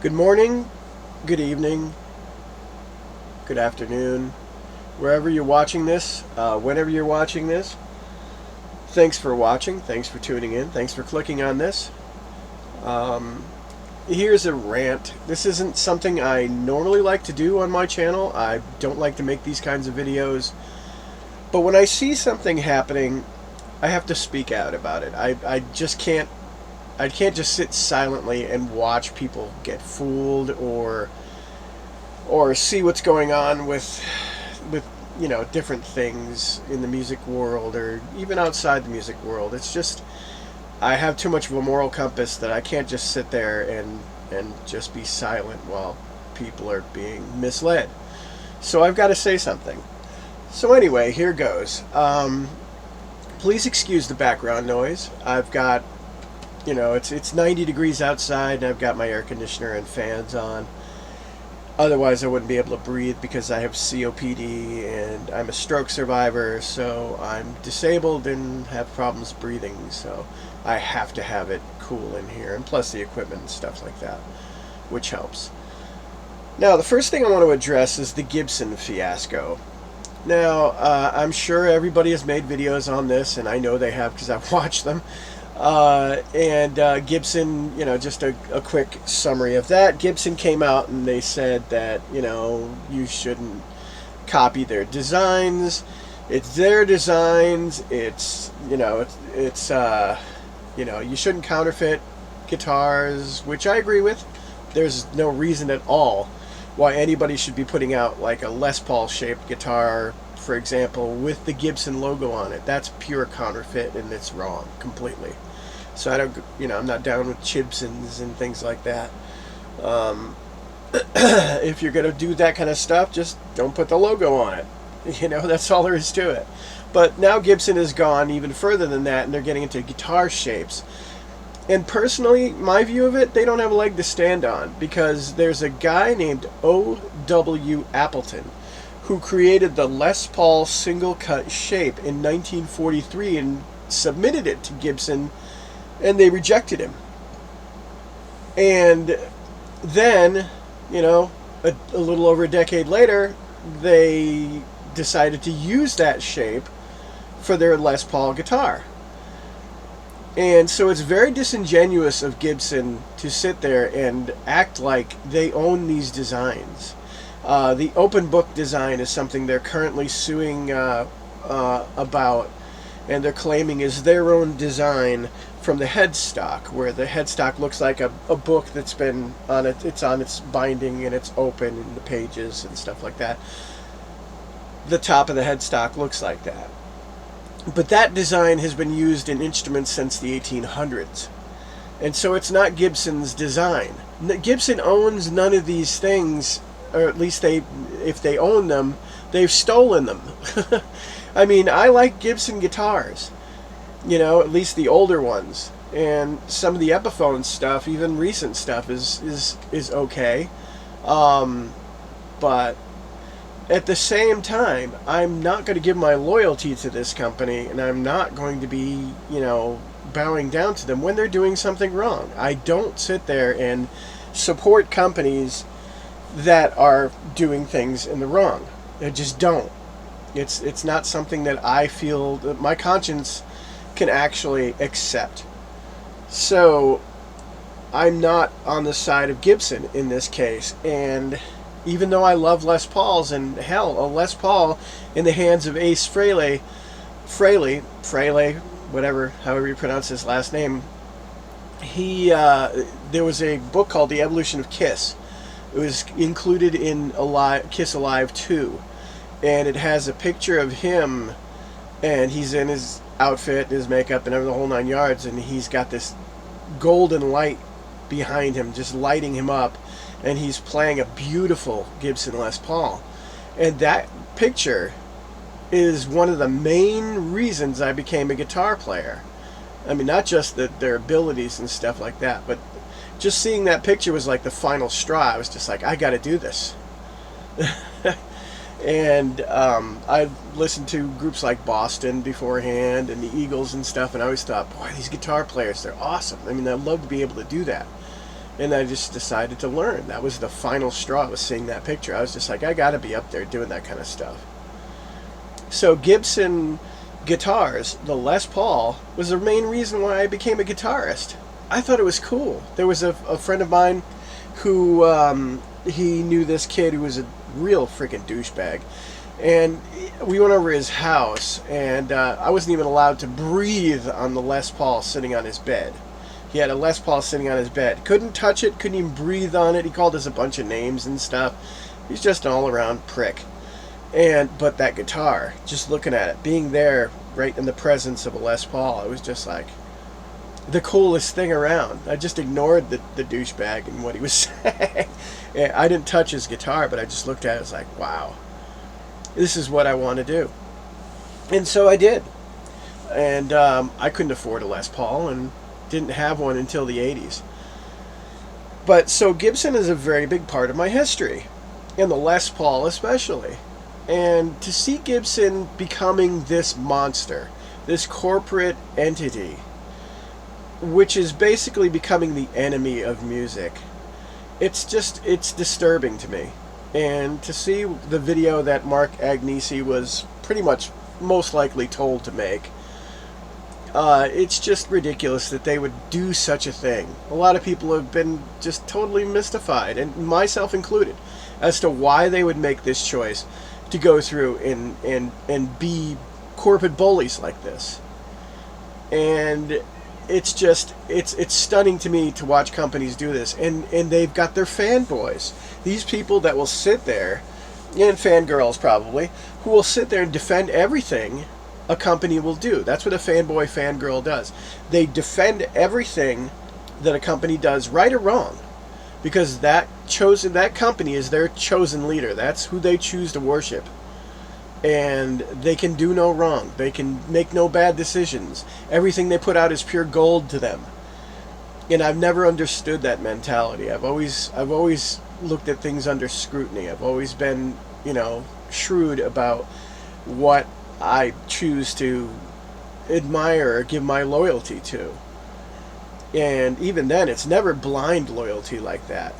Good morning, good evening, good afternoon, wherever you're watching this, whenever you're watching this. Thanks for watching, thanks for tuning in, thanks for clicking on this. Um, Here's a rant. This isn't something I normally like to do on my channel. I don't like to make these kinds of videos. But when I see something happening, I have to speak out about it. I just can't. I can't just sit silently and watch people get fooled or see what's going on with different things in the music world or even outside the music world. It's just I have too much of a moral compass that I can't just sit there and just be silent while people are being misled. So I've got to say something. So anyway, here goes. Please excuse the background noise. I've got, it's 90 degrees outside and I've got my air conditioner and fans on. Otherwise, I wouldn't be able to breathe because I have COPD and I'm a stroke survivor, so I'm disabled and have problems breathing, so I have to have it cool in here, and plus the equipment and stuff like that, which helps. Now, the first thing I want to address is the Gibson fiasco. Now, I'm sure everybody has made videos on this, and I know they have because I've watched them. Gibson, just a quick summary of that. Gibson came out and they said that, you shouldn't copy their designs. It's their designs. It's, you shouldn't counterfeit guitars, which I agree with. There's no reason at all why anybody should be putting out like a Les Paul shaped guitar, for example, with the Gibson logo on it. That's pure counterfeit and it's wrong completely. So I don't, I'm not down with Gibsons and things like that. If you're gonna do that kind of stuff, just don't put the logo on it. That's all there is to it. But now Gibson has gone even further than that, and they're getting into guitar shapes. And personally, my view of it, they don't have a leg to stand on, because there's a guy named O.W. Appleton who created the Les Paul single cut shape in 1943 and submitted it to Gibson, and they rejected him. And then, a little over a decade later, they decided to use that shape for their Les Paul guitar. And so it's very disingenuous of Gibson to sit there and act like they own these designs. The open book design is something they're currently suing about, and they're claiming is their own design from the headstock, where the headstock looks like a book that's been on it. It's on its binding and it's open in the pages and stuff like that. The top of the headstock looks like that. But that design has been used in instruments since the 1800s. And so it's not Gibson's design. Gibson owns none of these things, or at least if they own them, they've stolen them. I mean, I like Gibson guitars, at least the older ones. And some of the Epiphone stuff, even recent stuff, is okay. But at the same time, I'm not going to give my loyalty to this company, and I'm not going to be, bowing down to them when they're doing something wrong. I don't sit there and support companies that are doing things in the wrong. I just don't. It's not something that I feel that my conscience can actually accept. So I'm not on the side of Gibson in this case, and even though I love Les Pauls, and hell, a Les Paul in the hands of Ace Frehley, whatever, however you pronounce his last name, there was a book called The Evolution of Kiss. It was included in Kiss Alive 2, and it has a picture of him, and he's in his outfit, his makeup, and the whole 9 yards, and he's got this golden light behind him, just lighting him up, and he's playing a beautiful Gibson Les Paul. And that picture is one of the main reasons I became a guitar player. I mean, not just their abilities and stuff like that, but just seeing that picture was like the final straw. I was just like, I gotta do this. And I listened to groups like Boston beforehand and the Eagles and stuff, and I always thought, boy, these guitar players, they're awesome. I mean, I'd love to be able to do that. And I just decided to learn. That was the final straw. I was seeing that picture. I was just like, I got to be up there doing that kind of stuff. So Gibson guitars, the Les Paul, was the main reason why I became a guitarist. I thought it was cool. There was a friend of mine who, he knew this kid who was a real freaking douchebag. And we went over to his house, and I wasn't even allowed to breathe on the Les Paul sitting on his bed. He had a Les Paul sitting on his bed. Couldn't touch it, couldn't even breathe on it. He called us a bunch of names and stuff. He's just an all-around prick. But that guitar, just looking at it, being there right in the presence of a Les Paul, it was just like the coolest thing around. I just ignored the douchebag and what he was saying. And I didn't touch his guitar, but I just looked at it. I was like, wow, this is what I want to do. And so I did. And I couldn't afford a Les Paul and didn't have one until the 80s. But so Gibson is a very big part of my history, and the Les Paul especially. And to see Gibson becoming this monster, this corporate entity, which is basically becoming the enemy of music, it's disturbing to me. And to see the video that Mark Agnesi was pretty much most likely told to make, it's just ridiculous that they would do such a thing. A lot of people have been just totally mystified, and myself included, as to why they would make this choice to go through and be corporate bullies like this. And it's just, it's stunning to me to watch companies do this. And they've got their fanboys. These people that will sit there, and fangirls probably, who will sit there and defend everything a company will do. That's what a fanboy, fangirl does. They defend everything that a company does, right or wrong, because that company is their chosen leader. That's who they choose to worship. And they can do no wrong. They can make no bad decisions. Everything they put out is pure gold to them. And I've never understood that mentality. I've always looked at things under scrutiny. I've always been, shrewd about what I choose to admire or give my loyalty to. And even then, it's never blind loyalty like that.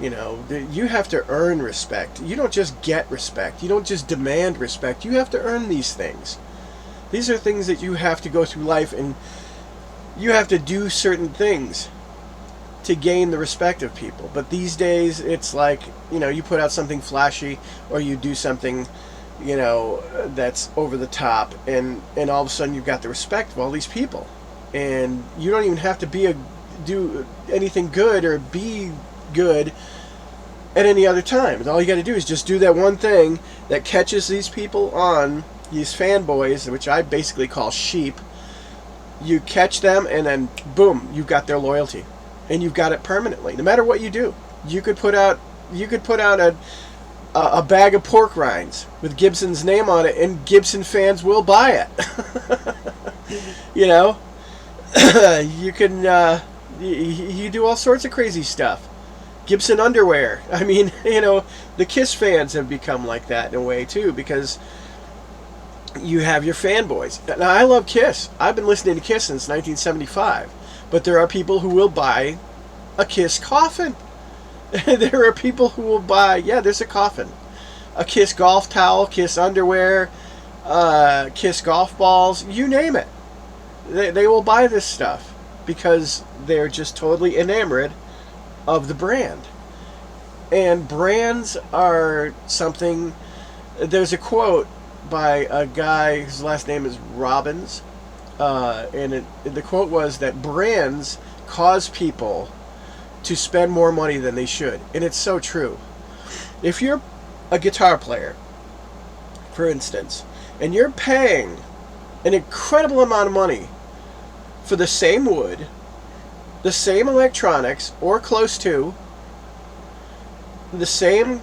You have to earn respect. You don't just get respect. You don't just demand respect. You have to earn these things. These are things that you have to go through life, and you have to do certain things to gain the respect of people. But these days, it's like, you put out something flashy, or you do something that's over the top, and all of a sudden you've got the respect of all these people, and you don't even have to do anything good or be good at any other time. All you got to do is just do that one thing that catches these people on, these fanboys, which I basically call sheep. You catch them, and then boom, you've got their loyalty, and you've got it permanently. No matter what you do, you could put out a bag of pork rinds with Gibson's name on it, and Gibson fans will buy it. You can you do all sorts of crazy stuff. Gibson underwear. I mean, the Kiss fans have become like that in a way too, because you have your fanboys. Now, I love Kiss. I've been listening to Kiss since 1975, but there are people who will buy a Kiss coffin. There are people who will buy, there's a coffin, a Kiss golf towel, Kiss underwear, Kiss golf balls, you name it. They will buy this stuff because they're just totally enamored of the brand. And brands are something. There's a quote by a guy whose last name is Robbins, and the quote was that brands cause people to spend more money than they should. And it's so true. If you're a guitar player, for instance, and you're paying an incredible amount of money for the same wood, the same electronics, or close to, the same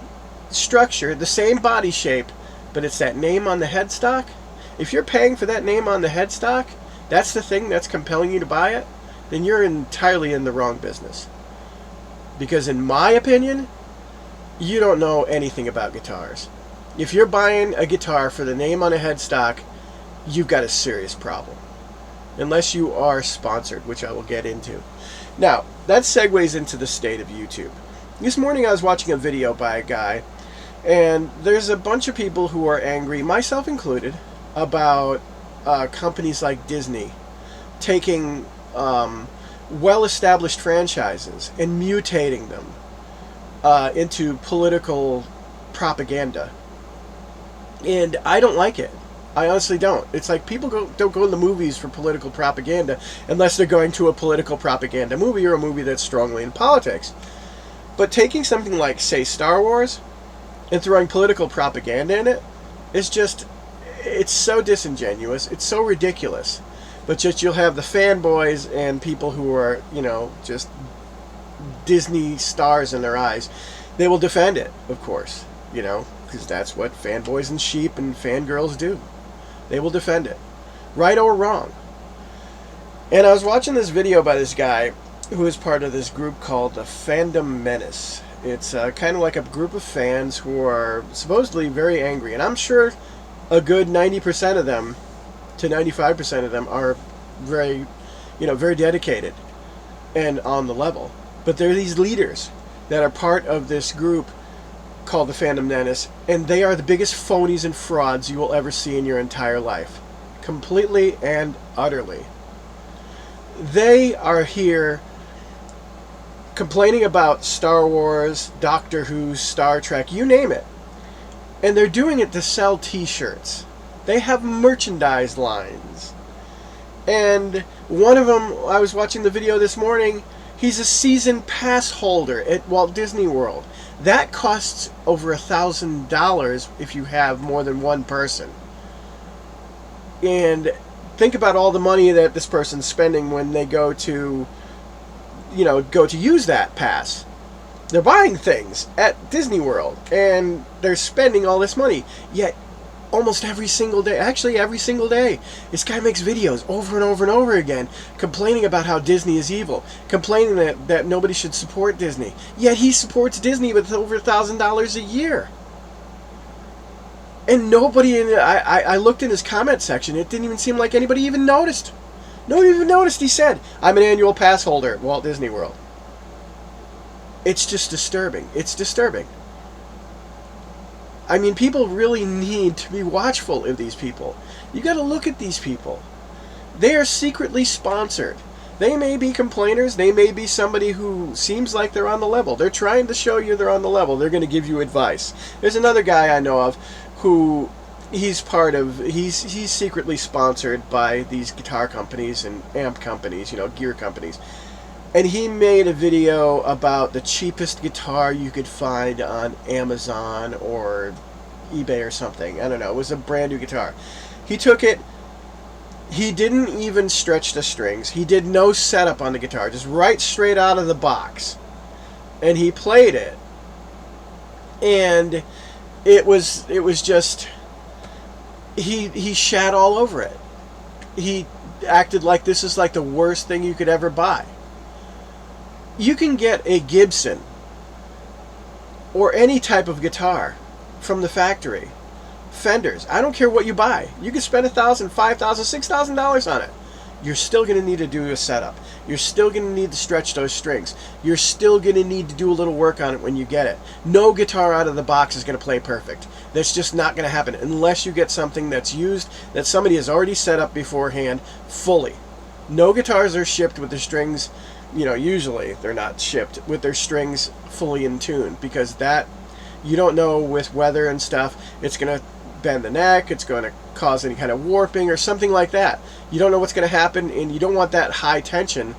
structure, the same body shape, but it's that name on the headstock, if you're paying for that name on the headstock, that's the thing that's compelling you to buy it, then you're entirely in the wrong business. Because in my opinion, you don't know anything about guitars. If you're buying a guitar for the name on a headstock, you've got a serious problem. Unless you are sponsored, which I will get into. Now, that segues into the state of YouTube. This morning I was watching a video by a guy, and there's a bunch of people who are angry, myself included, about companies like Disney taking well-established franchises and mutating them into political propaganda. And I don't like it. I honestly don't. It's like people don't go to the movies for political propaganda unless they're going to a political propaganda movie or a movie that's strongly in politics. But taking something like, say, Star Wars and throwing political propaganda in it is just, it's so disingenuous. It's so ridiculous. But just you'll have the fanboys and people who are, just Disney stars in their eyes. They will defend it, of course, because that's what fanboys and sheep and fangirls do. They will defend it, right or wrong. And I was watching this video by this guy who is part of this group called the Fandom Menace. It's kind of like a group of fans who are supposedly very angry. And I'm sure a good 90% of them to 95% of them are very, very dedicated and on the level. But there are these leaders that are part of this group called the Fandom Menace, and they are the biggest phonies and frauds you will ever see in your entire life. Completely and utterly. They are here complaining about Star Wars, Doctor Who, Star Trek, you name it. And they're doing it to sell t-shirts. They have merchandise lines. And one of them, I was watching the video this morning, he's a season pass holder at Walt Disney World. That costs over $1,000 if you have more than one person. And think about all the money that this person's spending when they go to use that pass. They're buying things at Disney World, and they're spending all this money. Yet, almost every single day, this guy makes videos over and over and over again complaining about how Disney is evil, complaining that nobody should support Disney. Yet he supports Disney with over $1,000 a year. And nobody I looked in his comment section, it didn't even seem like anybody even noticed. Nobody even noticed. He said, I'm an annual pass holder at Walt Disney World. It's just disturbing. It's disturbing. I mean, people really need to be watchful of these people. You got to look at these people. They are secretly sponsored. They may be complainers. They may be somebody who seems like they're on the level. They're trying to show you they're on the level. They're going to give you advice. There's another guy I know of who he's secretly sponsored by these guitar companies and amp companies, gear companies. And he made a video about the cheapest guitar you could find on Amazon or eBay or something. I don't know. It was a brand new guitar. He took it. He didn't even stretch the strings. He did no setup on the guitar. Just right straight out of the box. And he played it. And it was just... He shat all over it. He acted like this is like the worst thing you could ever buy. You can get a Gibson or any type of guitar from the factory. Fenders. I don't care what you buy. You can spend $1,000, $5,000, $6,000 on it. You're still going to need to do a setup. You're still going to need to stretch those strings. You're still going to need to do a little work on it when you get it. No guitar out of the box is going to play perfect. That's just not going to happen unless you get something that's used, that somebody has already set up beforehand fully. No guitars are shipped with the strings, usually they're not shipped with their strings fully in tune, because that, you don't know with weather and stuff, it's going to bend the neck, it's going to cause any kind of warping or something like that. You don't know what's going to happen, and you don't want that high tension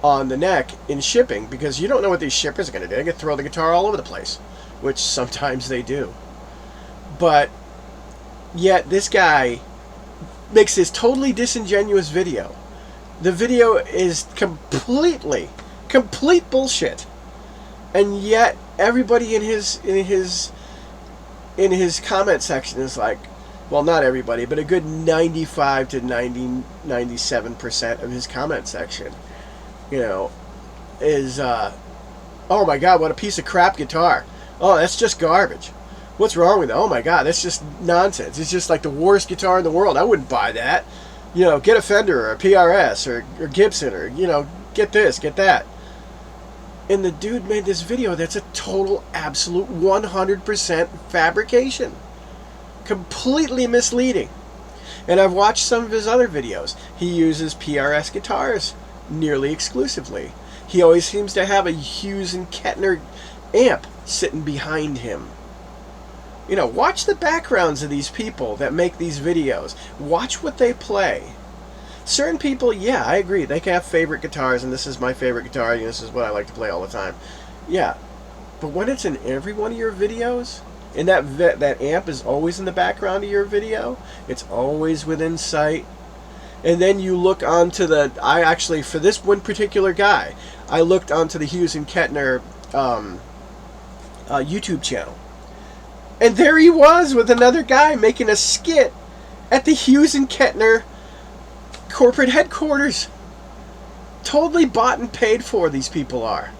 on the neck in shipping, because you don't know what these shippers are going to do. They can throw the guitar all over the place, which sometimes they do. But yet this guy makes this totally disingenuous video. The video is complete bullshit, and yet everybody in his comment section is like, well, not everybody, but a good 95 to 97% of his comment section, is, oh my God, what a piece of crap guitar. Oh, that's just garbage. What's wrong with it? Oh my God, that's just nonsense. It's just like the worst guitar in the world. I wouldn't buy that. Get a Fender or a PRS or Gibson or, get this, get that. And the dude made this video that's a total, absolute 100% fabrication. Completely misleading. And I've watched some of his other videos. He uses PRS guitars nearly exclusively. He always seems to have a Hughes and Kettner amp sitting behind him. You know, watch the backgrounds of these people that make these videos. Watch what they play. Certain people, yeah, I agree. They can have favorite guitars, and this is my favorite guitar, and this is what I like to play all the time. Yeah. But when it's in every one of your videos, and that amp is always in the background of your video, it's always within sight, and then you look onto the... I actually, for this one particular guy, I looked onto the Hughes and Kettner YouTube channel. And there he was with another guy making a skit at the Hughes and Kettner corporate headquarters. Totally bought and paid for, these people are.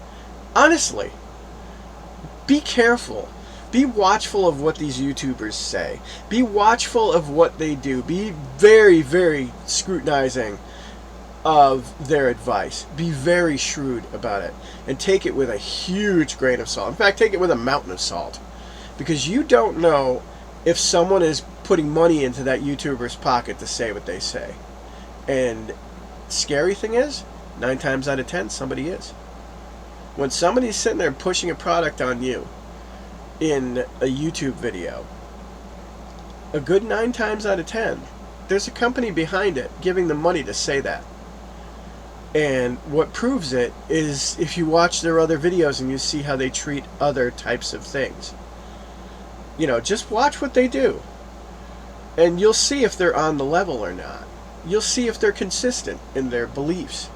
Honestly. Be careful. Be watchful of what these YouTubers say. Be watchful of what they do. Be very, very scrutinizing of their advice. Be very shrewd about it. And take it with a huge grain of salt. In fact, take it with a mountain of salt. Because you don't know if someone is putting money into that YouTuber's pocket to say what they say. And scary thing is, 9 times out of 10, somebody is. When somebody's sitting there pushing a product on you in a YouTube video, a good 9 times out of 10, there's a company behind it giving them money to say that. And what proves it is if you watch their other videos and you see how they treat other types of things. You know, just watch what they do. And you'll see if they're on the level or not. You'll see if they're consistent in their beliefs.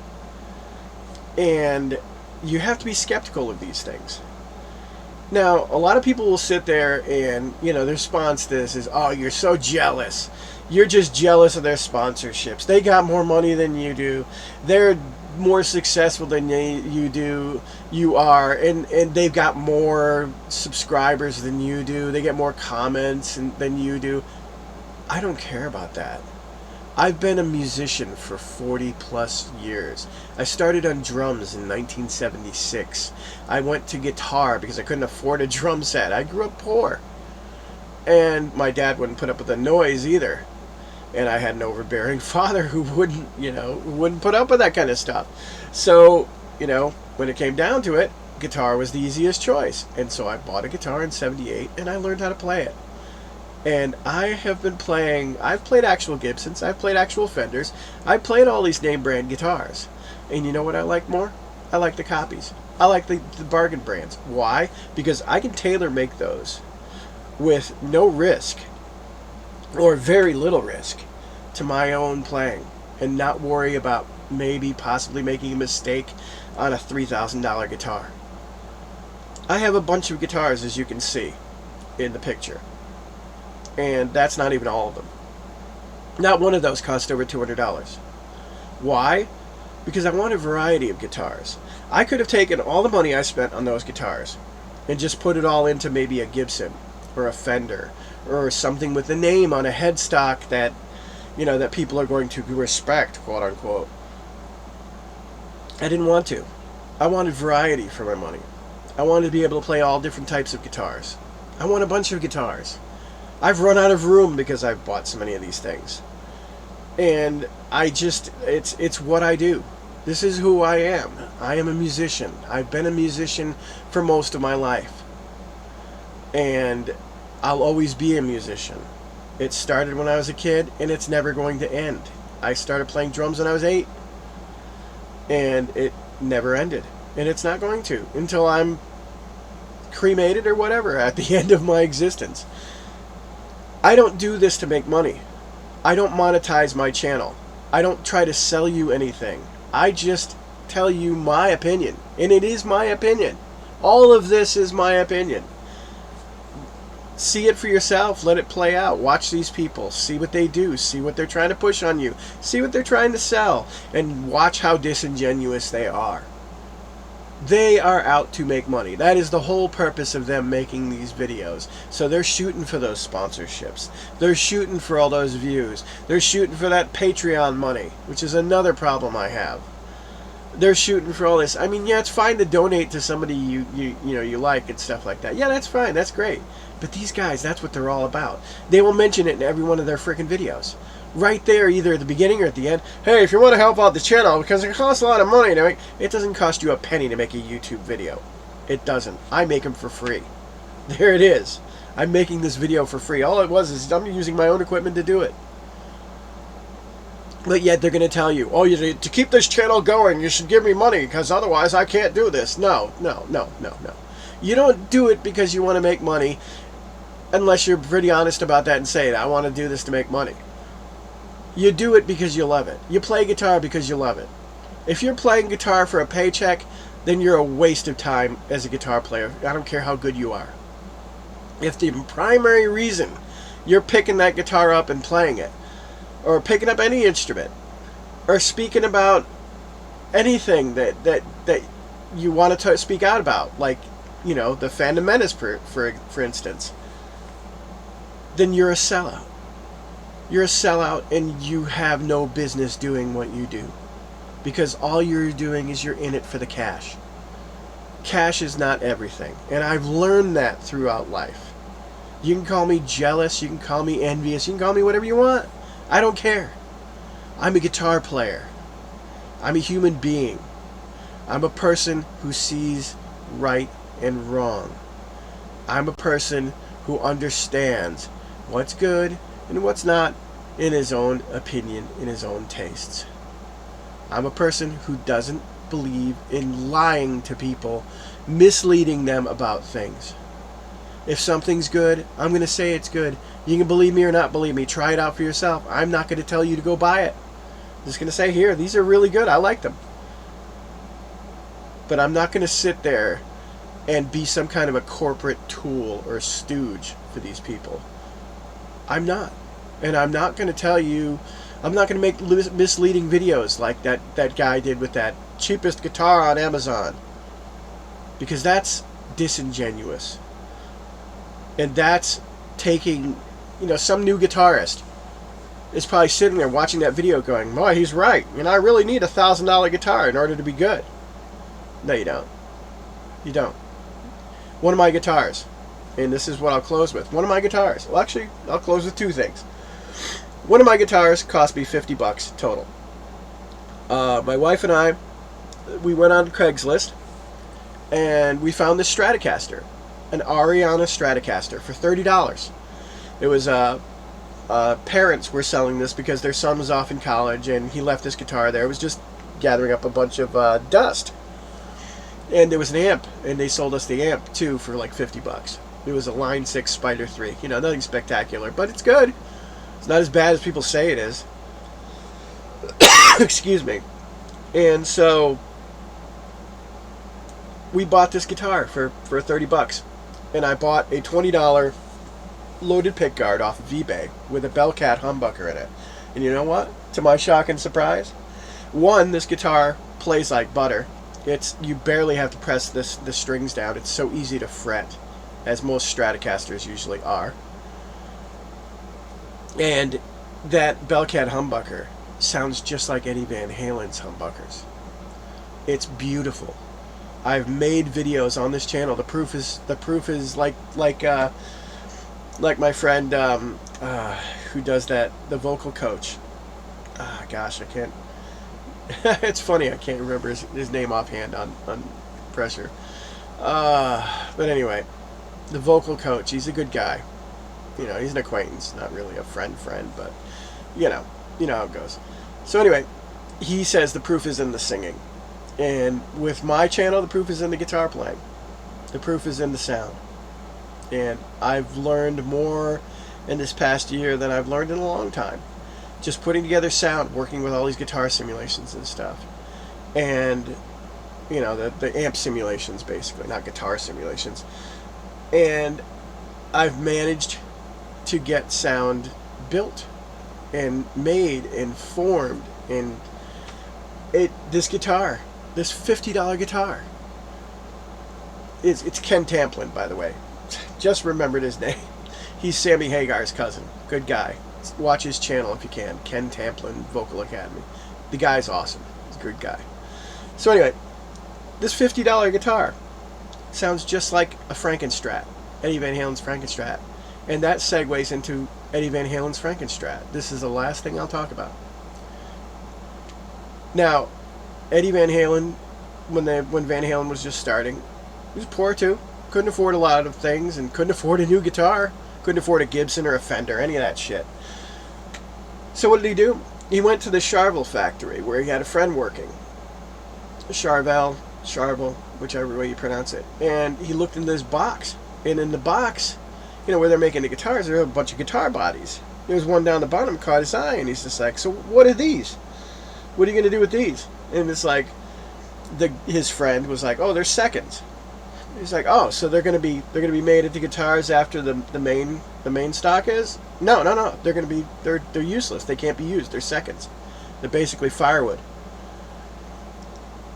And you have to be skeptical of these things. Now, a lot of people will sit there and, you know, their response to this is, oh, you're so jealous. You're just jealous of their sponsorships. They got more money than you do. They're more successful than you are, and they've got more subscribers than you do. They get more comments than you do. I don't care about that. I've been a musician for 40 plus years. I started on drums in 1976. I went to guitar because I couldn't afford a drum set. I grew up poor. And my dad wouldn't put up with the noise either. And I had an overbearing father who wouldn't put up with that kind of stuff. So, you know, when it came down to it, guitar was the easiest choice. And so I bought a guitar in '78 and I learned how to play it. And I have been playing, I've played actual Gibsons, I've played actual Fenders, I've played all these name brand guitars. And you know what I like more? I like the copies. I like the bargain brands. Why? Because I can tailor make those with no risk, or very little risk, to my own playing, and not worry about maybe possibly making a mistake on a $3,000 guitar. I have a bunch of guitars, as you can see in the picture. And that's not even all of them. Not one of those cost over $200. Why? Because I want a variety of guitars. I could have taken all the money I spent on those guitars and just put it all into maybe a Gibson or a Fender or something with a name on a headstock that, you know, that people are going to respect, quote unquote. I didn't want to. I wanted variety for my money. I wanted to be able to play all different types of guitars. I want a bunch of guitars. I've run out of room because I've bought so many of these things. And I just, it's what I do. This is who I am. I am a musician. I've been a musician for most of my life. And I'll always be a musician. It started when I was a kid, and it's never going to end. I started playing drums when I was 8. And it never ended. And it's not going to until I'm cremated or whatever at the end of my existence. I don't do this to make money. I don't monetize my channel. I don't try to sell you anything. I just tell you my opinion. And it is my opinion. All of this is my opinion. See it for yourself. Let it play out. Watch these people. See what they do. See what they're trying to push on you. See what they're trying to sell. And watch how disingenuous they are. They are out to make money. That is the whole purpose of them making these videos. So they're shooting for those sponsorships. They're shooting for all those views. They're shooting for that Patreon money, which is another problem I have. they're shooting for all this. I mean, yeah, it's fine to donate to somebody you like and stuff like that. Yeah, that's fine. That's great. But these guys, that's what they're all about. They will mention it in every one of their freaking videos. Right there, either at the beginning or at the end. Hey, if you want to help out the channel, because it costs a lot of money to make, it doesn't cost you a penny to make a YouTube video. It doesn't. I make them for free. There it is. I'm making this video for free. All it was is I'm using my own equipment to do it. But yet they're going to tell you, oh, to keep this channel going, you should give me money, because otherwise I can't do this. No. You don't do it because you want to make money, unless you're pretty honest about that and say, I want to do this to make money. You do it because you love it. You play guitar because you love it. If you're playing guitar for a paycheck, then you're a waste of time as a guitar player. I don't care how good you are. If the primary reason you're picking that guitar up and playing it, or picking up any instrument, or speaking about anything that you want to speak out about, like, you know, the Phantom Menace, for instance, then you're a sellout. You're a sellout, and you have no business doing what you do, because all you're doing is you're in it for the cash. Cash is not everything, and I've learned that throughout life. You can call me jealous, you can call me envious, you can call me whatever you want. I don't care. I'm a guitar player. I'm a human being. I'm a person who sees right and wrong. I'm a person who understands what's good and what's not in his own opinion, in his own tastes. I'm a person who doesn't believe in lying to people, misleading them about things. If something's good, I'm going to say it's good. You can believe me or not believe me. Try it out for yourself. I'm not going to tell you to go buy it. I'm just going to say, here, these are really good. I like them. But I'm not going to sit there and be some kind of a corporate tool or stooge for these people. I'm not. And I'm not going to tell you, I'm not going to make misleading videos like that guy did with that cheapest guitar on Amazon. Because that's disingenuous. And that's taking, you know, some new guitarist is probably sitting there watching that video going, boy, he's right. And I really need a $1,000 guitar in order to be good. No, you don't. You don't. One of my guitars, and this is what I'll close with. One of my guitars. Well, actually, I'll close with two things. One of my guitars cost me $50 total. My wife and I, we went on Craigslist, and we found this Stratocaster. An Ariana Stratocaster for $30. It was parents were selling this because their son was off in college and he left his guitar there. It was just gathering up a bunch of dust. And there was an amp, and they sold us the amp too for like $50. It was a Line 6 Spider 3. You know, nothing spectacular, but it's good. It's not as bad as people say it is. Excuse me. And so we bought this guitar for $30. And I bought a $20 loaded pickguard off of eBay with a Bellcat humbucker in it. And you know what? To my shock and surprise, one, this guitar plays like butter. You barely have to press the strings down. It's so easy to fret, as most Stratocasters usually are. And that Bellcat humbucker sounds just like Eddie Van Halen's humbuckers. It's beautiful. I've made videos on this channel. The proof is like my friend who does that, the vocal coach. Gosh, I can't. It's funny, I can't remember his name offhand on pressure. But anyway, the vocal coach. He's a good guy. You know, he's an acquaintance, not really a friend, but you know how it goes. So anyway, he says the proof is in the singing. And with my channel, the proof is in the guitar playing. The proof is in the sound. And I've learned more in this past year than I've learned in a long time. Just putting together sound, working with all these guitar simulations and stuff. And, you know, the amp simulations, basically, not guitar simulations. And I've managed to get sound built and made and formed. And this guitar, this $50 guitar, it's Ken Tamplin, by the way. Just remembered his name. He's Sammy Hagar's cousin. Good guy. Watch his channel if you can. Ken Tamplin Vocal Academy. The guy's awesome. He's a good guy. So anyway, this $50 guitar sounds just like a Frankenstrat, Eddie Van Halen's Frankenstrat. And that segues into Eddie Van Halen's Frankenstrat. This is the last thing I'll talk about. Now, Eddie Van Halen, when Van Halen was just starting, he was poor too. Couldn't afford a lot of things and couldn't afford a new guitar. Couldn't afford a Gibson or a Fender, any of that shit. So what did he do? He went to the Charvel factory where he had a friend working. Charvel, whichever way you pronounce it. And he looked in this box. And in the box, you know, where they're making the guitars, there are a bunch of guitar bodies. There was one down the bottom, caught his eye, and he's just like, so what are these? What are you going to do with these? And it's like, his friend was like, oh, they're seconds. He's like, oh, so they're going to be made into guitars after the main stock is? No. They're useless. They can't be used. They're seconds. They're basically firewood.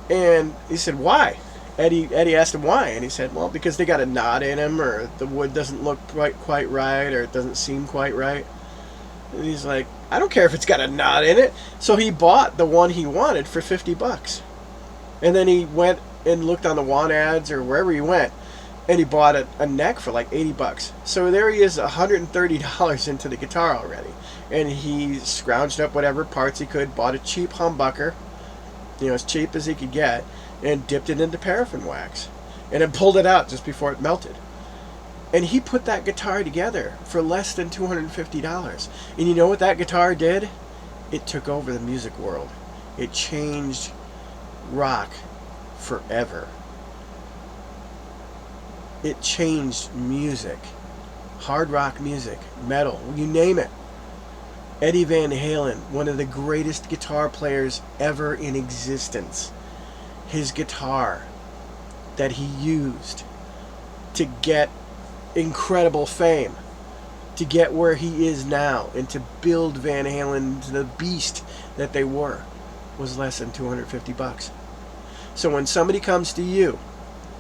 And he said, why? Eddie asked him why, and he said, well, because they got a knot in them, or the wood doesn't look quite right, or it doesn't seem quite right. And he's like, I don't care if it's got a knot in it. So he bought the one he wanted for $50. And then he went and looked on the want ads or wherever he went, and he bought a neck for like $80. So there he is, $130 into the guitar already. And he scrounged up whatever parts he could, bought a cheap humbucker, you know, as cheap as he could get, and dipped it into paraffin wax. And then pulled it out just before it melted. And he put that guitar together for less than $250. And you know what that guitar did? It took over the music world. It changed rock forever. It changed music. Hard rock music, metal, you name it. Eddie Van Halen, one of the greatest guitar players ever in existence. His guitar that he used to get incredible fame, to get where he is now, and to build Van Halen to the beast that they were, was less than $250. So when somebody comes to you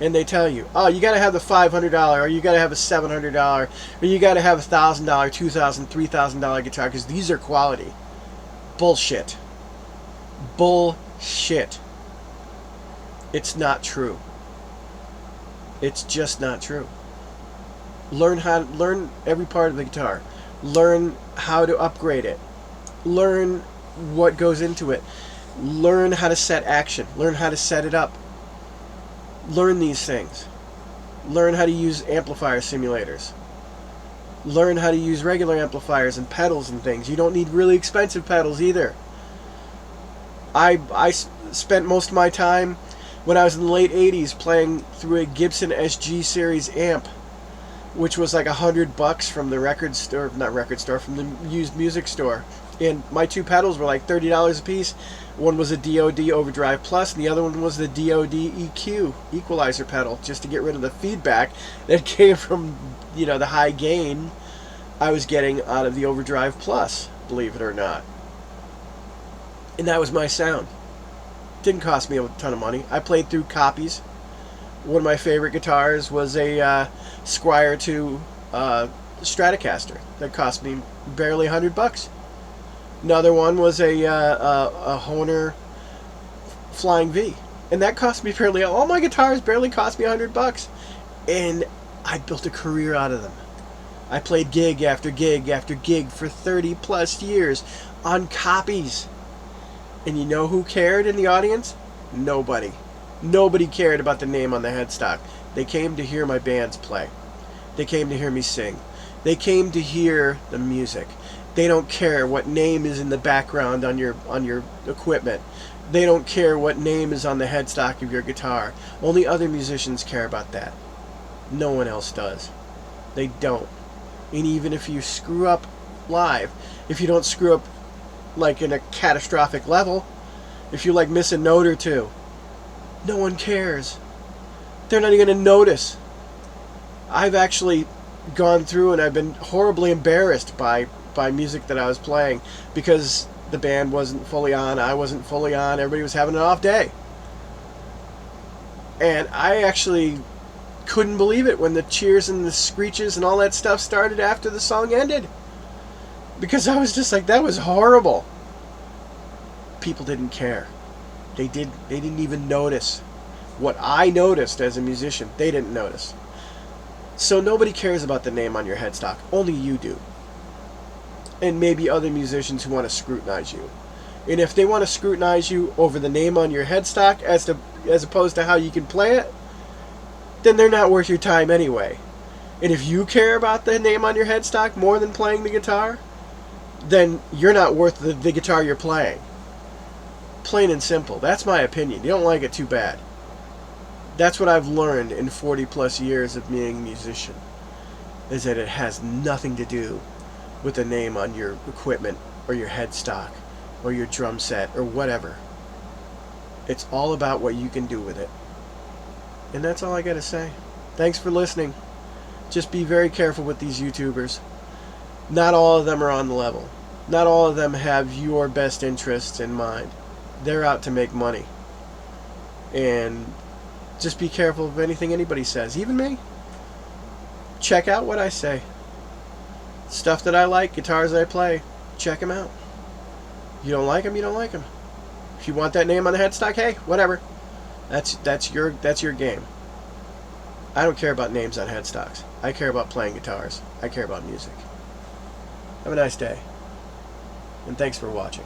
and they tell you, oh, you got to have the $500, or you got to have a $700, or you got to have a $1,000, $2,000, $3,000 guitar because these are quality. Bullshit. Bullshit. It's not true. It's just not true. Learn every part of the guitar. Learn how to upgrade it. Learn what goes into it. Learn how to set action. Learn how to set it up. Learn these things. Learn how to use amplifier simulators. Learn how to use regular amplifiers and pedals and things. You don't need really expensive pedals either. I spent most of my time when I was in the late 80s playing through a Gibson SG series amp, which was like $100 from the from the used music store. And my two pedals were like $30 a piece. One was a DOD Overdrive Plus, and the other one was the DOD EQ equalizer pedal, just to get rid of the feedback that came from, you know, the high gain I was getting out of the Overdrive Plus, believe it or not. And that was my sound. Didn't cost me a ton of money. I played through copies. One of my favorite guitars was a Squier 2 Stratocaster that cost me barely $100. Another one was a Hohner Flying V, and that cost me barely. All my guitars barely cost me $100, and I built a career out of them. I played gig after gig after gig for 30 plus years on copies. And you know who cared in the audience? Nobody. Nobody cared about the name on the headstock. They came to hear my bands play. They came to hear me sing. They came to hear the music. They don't care what name is in the background on your equipment. They don't care what name is on the headstock of your guitar. Only other musicians care about that. No one else does. They don't. And even if you screw up live, if you don't screw up like in a catastrophic level, if you like miss a note or two, no one cares. They're not even going to notice. I've actually gone through and I've been horribly embarrassed by music that I was playing because the band wasn't fully on, I wasn't fully on, everybody was having an off day. And I actually couldn't believe it when the cheers and the screeches and all that stuff started after the song ended. Because I was just like, that was horrible. People didn't care. They didn't even notice. What I noticed as a musician, they didn't notice. So nobody cares about the name on your headstock. Only you do. And maybe other musicians who want to scrutinize you. And if they want to scrutinize you over the name on your headstock as opposed to how you can play it, then they're not worth your time anyway. And if you care about the name on your headstock more than playing the guitar, then you're not worth the guitar you're playing. Plain and simple. That's my opinion. You don't like it, too bad. That's what I've learned in 40 plus years of being a musician, is that it has nothing to do with the name on your equipment or your headstock or your drum set or whatever. It's all about what you can do with it. And that's all I gotta say. Thanks for listening. Just be very careful with these YouTubers. Not all of them are on the level. Not all of them have your best interests in mind. They're out to make money. And just be careful of anything anybody says, even me. Check out what I say. Stuff that I like, guitars I play, check them out. You don't like them, you don't like them. If you want that name on the headstock, hey, whatever. That's your game. I don't care about names on headstocks. I care about playing guitars. I care about music. Have a nice day. And thanks for watching.